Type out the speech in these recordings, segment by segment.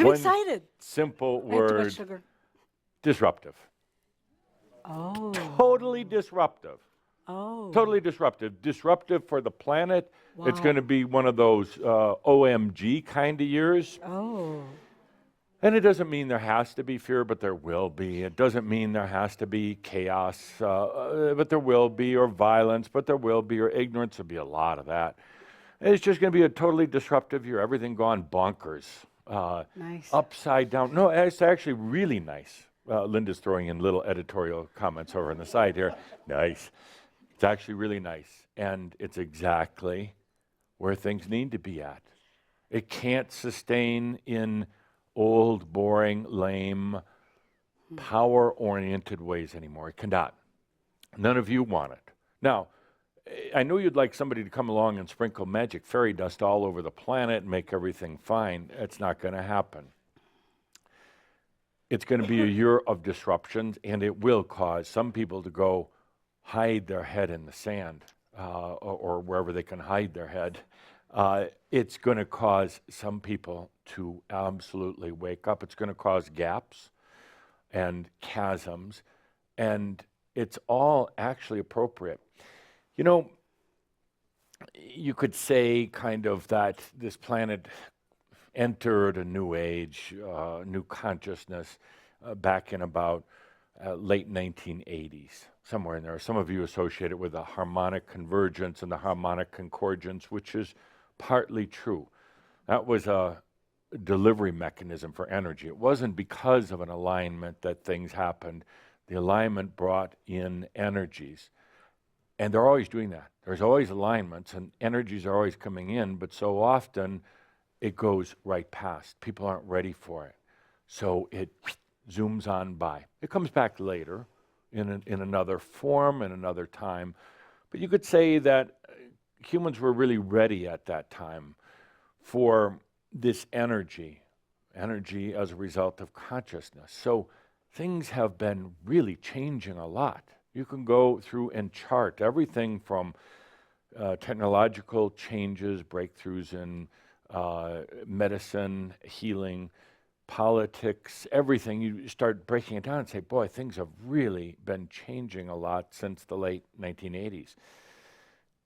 I'm One excited. simple I have too much word, sugar. disruptive. Oh. Totally disruptive. Oh. Totally disruptive. Disruptive for the planet. It's Wow. going to be one of those OMG kind of years. Oh. And it doesn't mean there has to be fear, but there will be. It doesn't mean there has to be chaos, but there will be, or violence, but there will be, or ignorance. There'll be a lot of that. It's just going to be a totally disruptive year. Everything gone bonkers. Nice. Upside down. No, it's actually really nice. Linda's throwing in little editorial comments over on the side here. Nice. It's actually really nice. And it's exactly where things need to be at. It can't sustain in old, boring, lame, power-oriented ways anymore. It cannot. None of you want it. Now, I know you'd like somebody to come along and sprinkle magic fairy dust all over the planet and make everything fine. It's not going to happen. It's going to be a year of disruptions, and it will cause some people to go hide their head in the sand or wherever they can hide their head. It's going to cause some people to absolutely wake up. It's going to cause gaps and chasms, and it's all actually appropriate. You know, you could say kind of that this planet entered a new age, new consciousness back in about late 1980s, somewhere in there. Some of you associate it with the harmonic convergence and the harmonic concordance, which is partly true. That was a delivery mechanism for energy. It wasn't because of an alignment that things happened. The alignment brought in energies. And they're always doing that. There's always alignments, and energies are always coming in, but so often it goes right past. People aren't ready for it. So it zooms on by. It comes back later in another form, in another time. But you could say that humans were really ready at that time for this energy as a result of consciousness. So things have been really changing a lot. You can go through and chart everything from technological changes, breakthroughs in medicine, healing, politics, everything. You start breaking it down and say, boy, things have really been changing a lot since the late 1980s.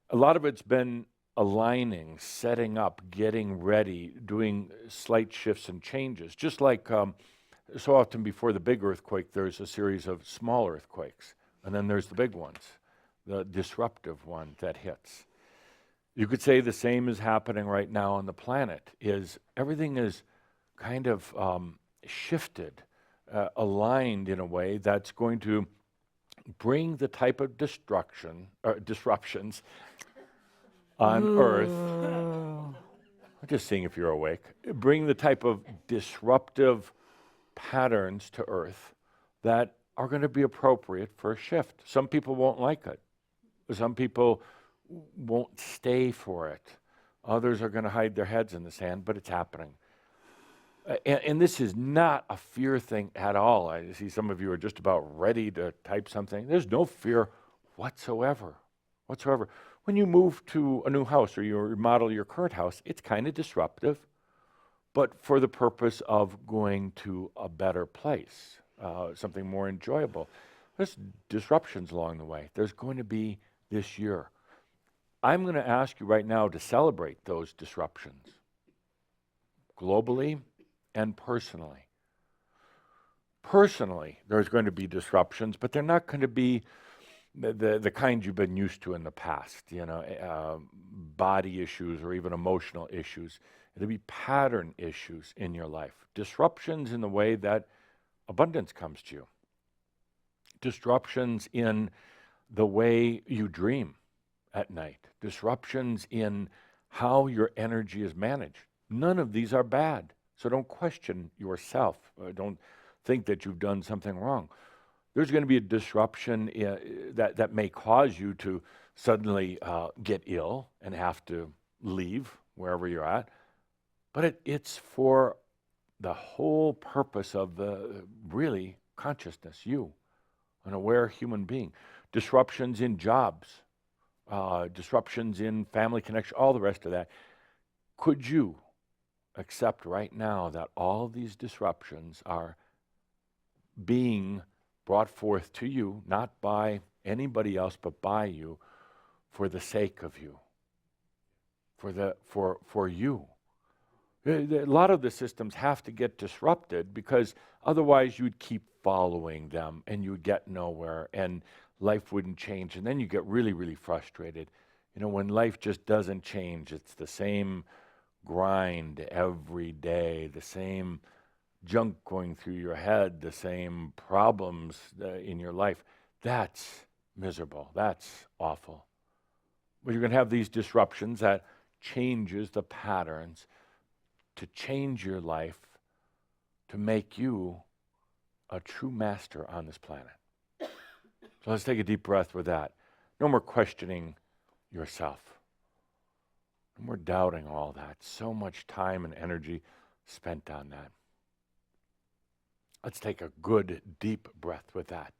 A lot of it's been aligning, setting up, getting ready, doing slight shifts and changes. Just like so often before the big earthquake, there's a series of small earthquakes. And then there's the big ones, the disruptive one that hits. You could say the same is happening right now on the planet, is everything is kind of shifted, aligned in a way that's going to bring the type of disruptions on Earth. I'm just seeing if you're awake. Bring the type of disruptive patterns to Earth that are going to be appropriate for a shift. Some people won't like it. Some people won't stay for it. Others are going to hide their heads in the sand, but it's happening. And this is not a fear thing at all. I see some of you are just about ready to type something. There's no fear whatsoever. When you move to a new house or you remodel your current house, it's kind of disruptive, but for the purpose of going to a better place, something more enjoyable. There's disruptions along the way. There's going to be this year. I'm going to ask you right now to celebrate those disruptions, globally and personally. Personally, there's going to be disruptions, but they're not going to be the kind you've been used to in the past, body issues or even emotional issues. It'll be pattern issues in your life. Disruptions in the way that abundance comes to you. Disruptions in the way you dream at night. Disruptions in how your energy is managed. None of these are bad, so don't question yourself. Don't think that you've done something wrong. There's going to be a disruption that may cause you to suddenly get ill and have to leave wherever you're at. But it's for the whole purpose of the really consciousness, you, an aware human being. Disruptions in jobs, disruptions in family connection, all the rest of that. Could you, accept right now that all these disruptions are being brought forth to you, not by anybody else, but by you, for the sake of you, for you. A lot of the systems have to get disrupted because otherwise you'd keep following them and you would get nowhere and life wouldn't change. And then you get really, really frustrated. You know, when life just doesn't change, it's the same grind every day, the same junk going through your head, the same problems in your life. That's miserable. That's awful. But you're going to have these disruptions that changes the patterns to change your life, to make you a true master on this planet. So let's take a deep breath with that. No more questioning yourself. No more doubting all that. So much time and energy spent on that. Let's take a good deep breath with that.